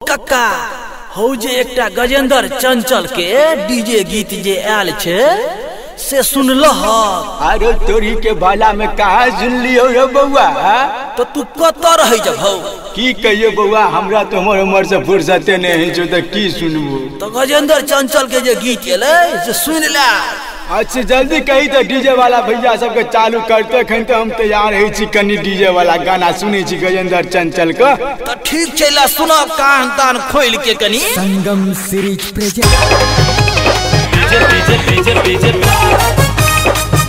कक्का हौ जे एकटा गजेंद्र चंचल के डीजे गीत जे आयल छे से सुनलह? अरे तोरी के बाला में कहा सुन लियो रे बउआ? तो तू कत रही जब हौ? की कहियो बउआ, हमरा तो हमर उम्र से फुर्सते नहीं जो तो की सुनबो। तो गजेंद्र चंचल के जे गीत एले से सुन ले। अच्छा जल्दी कही तो डीजे वाला भैया सबके चालू करते खन तो हम तैयार है छी। कनी डीजे वाला गाना सुने छी गजेंद्र चंचल का। तो ठीक चला सुनो कान तान खोल के कनी। Sangam series present. DJ DJ DJ DJ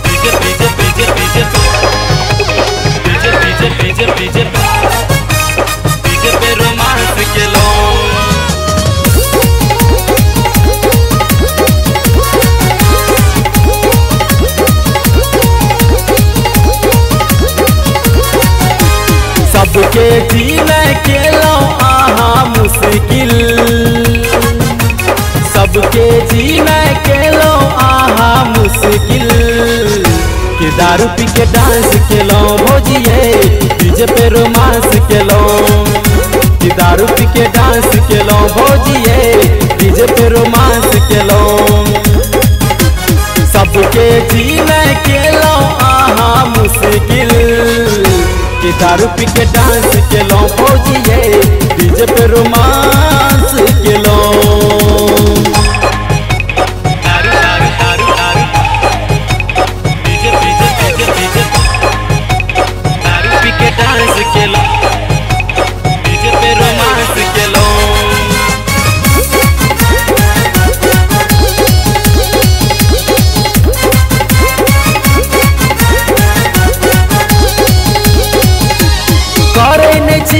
DJ DJ DJ DJ DJ DJ DJ DJ पे रोमांस के लो। सबके जीने के लो आहा मुश्किल, सबके जीने के लो आहा मुश्किल। कि दारू पी के डांस के लो भोजिए, डीजे पे रोमांस के लो। कि दारू पी के डांस के लो भोजिए, डीजे पे रोमांस के लो। सबके जीने के लो आहा मुश्किल। कि दारू पी के डांस के लो भोजिए, डीजे पे रोमांस के लो।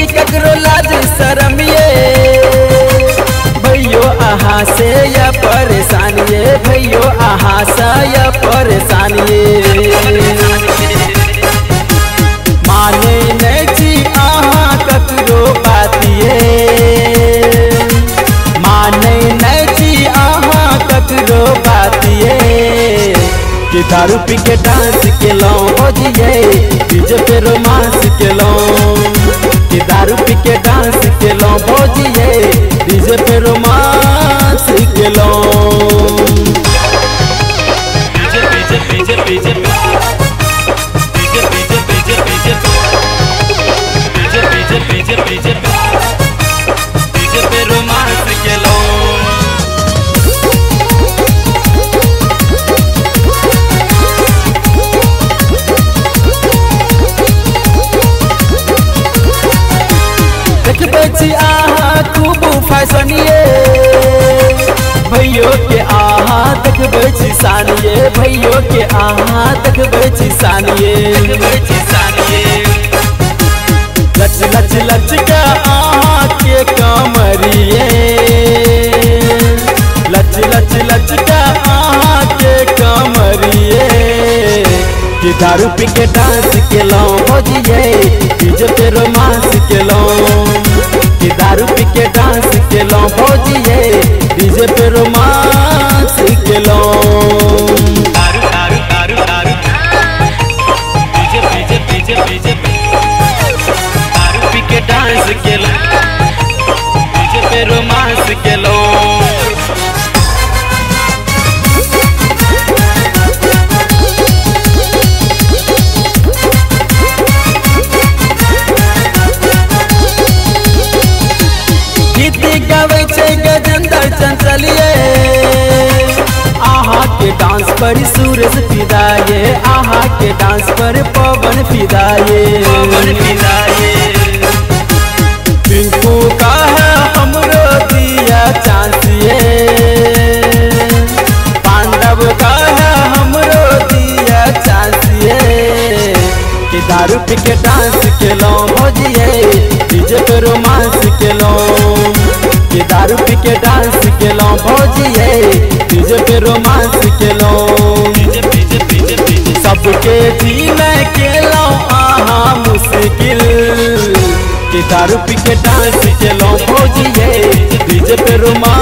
ककरो लाज शरम ये भैयो आहा से या परेशान ये, भैयो आहा से या परेशान ये। माने नहीं छी आहा ककरो बात ये, माने नहीं छी आहा ककरो बात ये। कि दारू पी के डांस के लो भोजिए, डीजे पे रोमांस के लो। कि दारू पी के डांस के लो भोजिए, डीजे पे रोमांस के लो। DJ DJ DJ DJ DJ DJ DJ DJ DJ DJ DJ DJ पे रोमांस के लो। आहा खूब फैशन ये भैयो के आहा देखबे छी शान ये, भैयो के आहा देखबे छी शान ये। लच लच लच का आहा के कमरिए, लच लच लच का आहा के कमरिए। कि दारू पी के डांस के लो भोजिए, डीजे पे रोमांस के लो। कि दारू पी के डांस के लो भोजिए, डीजे पे रोमांस के लो। दारू दारू दारू दारू डीजे डीजे डीजे डीजे दारू पी के डांस के लो, डीजे पे रोमांस के लो। गावे छे गजेंद्र चंचल ये, आहा के डांस पर सूरज फिदा ये, आहा के डांस पर पवन फिदा ये। पिंकू का है हमरो दिया चांस ये, पांडव का है हमरो दिया चांस ये। कि दारू पी के डांस के लो भोजिए, डीजे पे रोमांस के लो। कि दारू पी के डांस के लो भोजिए, डीजे पे रोमांस के लो। सबके जीने के लो आहा मुश्किल। कि दारू पी के डांस के लो भोजिए, डीजे पे रोमांस